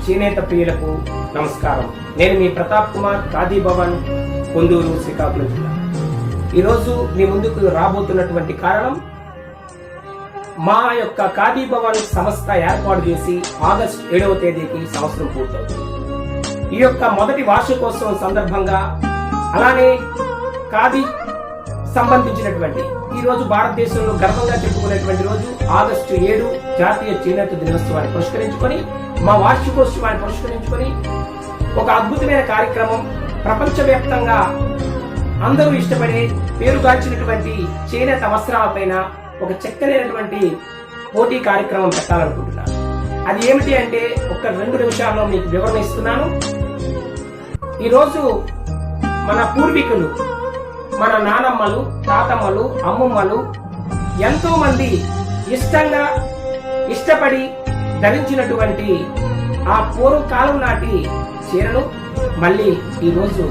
చేనేత ప్రియులకు నమస్కారం. నేను మీ ప్రతాప్ కుమార్, ఖాదీ భవన్, కొందూరు, శ్రీకాకుళం జిల్లా. ఈరోజు మీ ముందుకు రాబోతున్నటువంటి కారణం, మా యొక్క ఖాదీ భవన్ సంస్థ ఏర్పాటు చేసి ఆగస్టు 7వ తేదీకి సంవత్సరం పూర్తవుతుంది. ఈ యొక్క మొదటి వార్షికోత్సవం సందర్భంగా, అలానే ఖాదీ సంబంధించినటువంటి ఈ రోజు భారతదేశంలో గర్వంగా చెప్పుకునేటువంటి రోజు ఆగస్టు 7 జాతీయ చేనేత దినోత్సవాన్ని పురస్కరించుకొని, మా వార్షికోత్సవాన్ని పురస్కరించుకొని ఒక అద్భుతమైన కార్యక్రమం, ప్రపంచవ్యాప్తంగా అందరూ ఇష్టపడే పేరుగాంచినటువంటి చేనేత వస్త్రాలపైన ఒక చక్కనైనటువంటి పోటీ కార్యక్రమం పెట్టాలనుకుంటున్నాను. అది ఏమిటి అంటే, ఒక 2 నిమిషాల్లో మీకు వివరణ ఇస్తున్నాను. ఈరోజు మన పూర్వీకులు, మన నానమ్మలు, తాతమ్మలు, అమ్మమ్మలు ఎంతో మంది ఇష్టపడి ధరించినటువంటి ఆ పూర్వకాలం నాటి చీరను మళ్ళీ ఈరోజు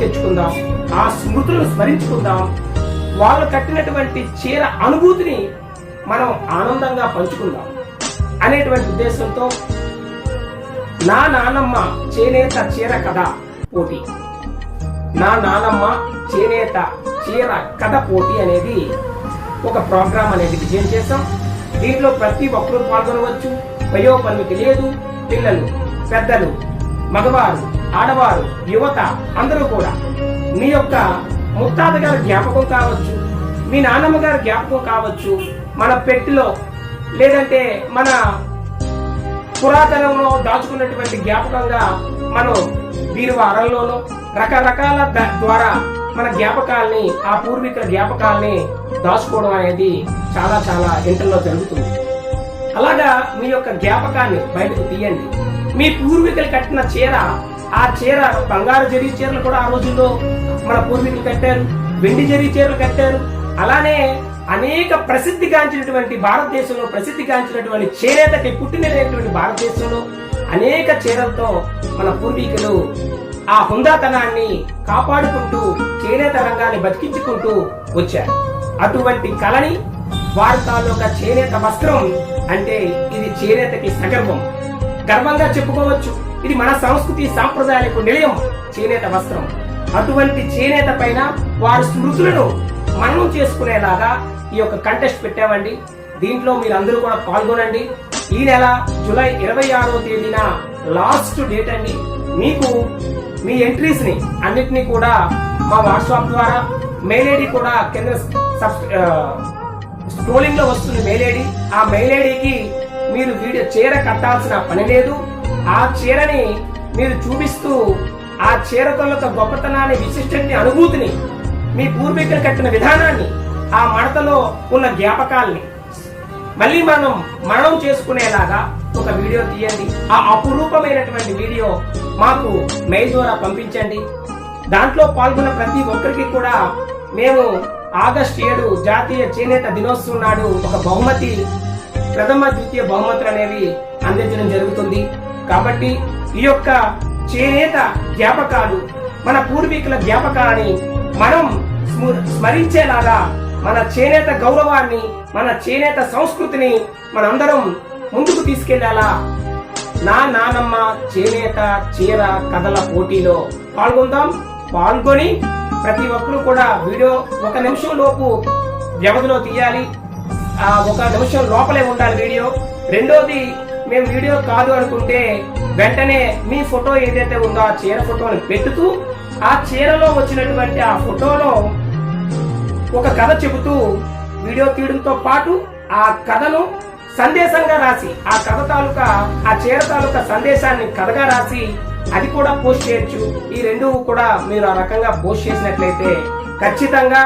తెచ్చుకుందాం, ఆ స్మృతులను స్మరించుకుందాం. వాళ్ళు కట్టినటువంటి చీర అనుభూతిని మనం ఆనందంగా పంచుకుందాం అనేటువంటి ఉద్దేశంతో నా నానమ్మ చేనేత చీర కథ పోటీ, నా నానమ్మ చేనేత చీర కథ పోటీ అనేది ఒక ప్రోగ్రాం అనేది విజయం చేశాం. దీంట్లో ప్రతి ఒక్కరూ పాల్గొనవచ్చు. వయోపరిమితి లేదు. పిల్లలు, పెద్దలు, మగవారు, ఆడవారు, యువత అందరూ కూడా మీ యొక్క ముత్తాత గారి జ్ఞాపకం కావచ్చు, మీ నాన్నమ్మ గారి జ్ఞాపకం కావచ్చు, మన పెట్టిలో లేదంటే మన పురాతనంలో దాచుకున్నటువంటి జ్ఞాపకంగా మనం బీరువా అరల్లోనూ రకరకాల ద్వారా మన జ్ఞాపకాల్ని, ఆ పూర్వీకుల జ్ఞాపకాల్ని దాచుకోవడం అనేది చాలా చాలా ఇంటర్లో జరుగుతుంది. అలాగా మీ యొక్క జ్ఞాపకాన్ని బయటకు తీయండి. మీ పూర్వీకులు కట్టిన చీర, ఆ చీర బంగారు జరీ చీరలు కూడా ఆ రోజుల్లో మన పూర్వీకులు కట్టారు, వెండి జరీ చీరలు కట్టారు. అలానే అనేక ప్రసిద్ధిగాంచినటువంటి భారతదేశంలో ప్రసిద్ధిగాంచినటువంటి చేనేతకి పుట్టినటువంటి భారతదేశంలో అనేక చీరలతో మన పూర్వీకులు ఆ హుందాతనాన్ని కాపాడుకుంటూ చేనేత రంగాన్ని బతికించుకుంటూ వచ్చారు. అటువంటి కళని వారి తాలూకా చేనేత వస్త్రం అంటే ఇది చేనేతకి సగర్వం, గర్వంగా చెప్పుకోవచ్చు. ఇది మన సంస్కృతి సాంప్రదాయాలకు నిలయం చేనేత వస్త్రం. అటువంటి చేనేత పైన వారి స్మృతులను మననం చేసుకునేలాగా ఈ యొక్క కంటెస్ట్ పెట్టామండి. దీంట్లో మీరందరూ కూడా పాల్గొనండి. ఈ నెల జూలై 26వ తేదీన లాస్ట్ డేట్ అండి. మీకు మీ ఎంట్రీస్ ని అన్నిటినీ కూడా మా వాట్సాప్ ద్వారా, మెయిల్ ఐడి కూడా కింద స్క్రోలింగ్ లో వస్తుంది మెయిల్ ఐడి. ఆ మెయిల్ ఐడికి మీరు చీర కట్టాల్సిన పని లేదు. ఆ చీరని మీరు చూపిస్తూ ఆ చీరతో గొప్పతనాన్ని, విశిష్టని, అనుభూతిని, మీ పూర్వీకులు కట్టిన విధానాన్ని, ఆ మడతలో ఉన్న జ్ఞాపకాల్ని మళ్ళీ మనం చేసుకునేలాగా ఒక వీడియో తీయండి. ఆ అపురూపమైనటువంటి వీడియో మాకు మెయిల్ ద్వారా పంపించండి. దాంట్లో పాల్గొన్న ప్రతి ఒక్కరికి కూడా మేము ఆగస్టు 7 జాతీయ చేనేత దినోత్సవం నాడు ఒక బహుమతి, ప్రథమ ద్వితీయ బహుమతులు అనేవి అందించడం జరుగుతుంది. కాబట్టి ఈ యొక్క చేనేత జ్ఞాపకాలు, మన పూర్వీకుల జ్ఞాపకాలని మనం స్మరించేలాగా, మన చేనేత గౌరవాన్ని, మన చేనేత సంస్కృతిని మనందరం ముందుకు తీసుకెళ్లేలా నా నానమ్మ చేనేత చీర కథల పోటీలో పాల్గొని ప్రతి ఒక్కరు కూడా వీడియో 1 నిమిషం లోపు వ్యవధిలో తీయాలి. 1 నిమిషం లోపలే ఉండాలి వీడియో. రెండోది, మేము వీడియో కాదు అనుకుంటే వెంటనే మీ ఫోటో ఏదైతే ఉందో ఆ చీర ఫోటోని పెట్టుతూ, ఆ చీరలో వచ్చినటువంటి ఆ ఫోటోలో ఒక కథ చెబుతూ వీడియో తీయడంతో పాటు ఆ కథను సందేశంగా రాసి, ఆ కథ తాలూకా, ఆ చీర తాలూకా సందేశాన్ని కథగా రాసి అది కూడా పోస్ట్ చేయొచ్చు. ఈ 2 కూడా మీరు ఆ రకంగా పోస్ట్ చేసినట్లయితే ఖచ్చితంగా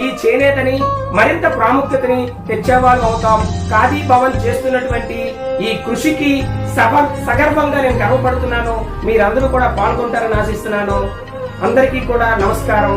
ఈ చేనేతని మరింత ప్రాముఖ్యతని తెచ్చేవాళ్ళు అవుతాం. ఖాదీ భవన్ చేస్తున్నటువంటి ఈ కృషికి సగర్వంగా నేను గర్వపడుతున్నాను. మీరందరూ కూడా పాల్గొంటారని ఆశిస్తున్నాను. అందరికీ కూడా నమస్కారం.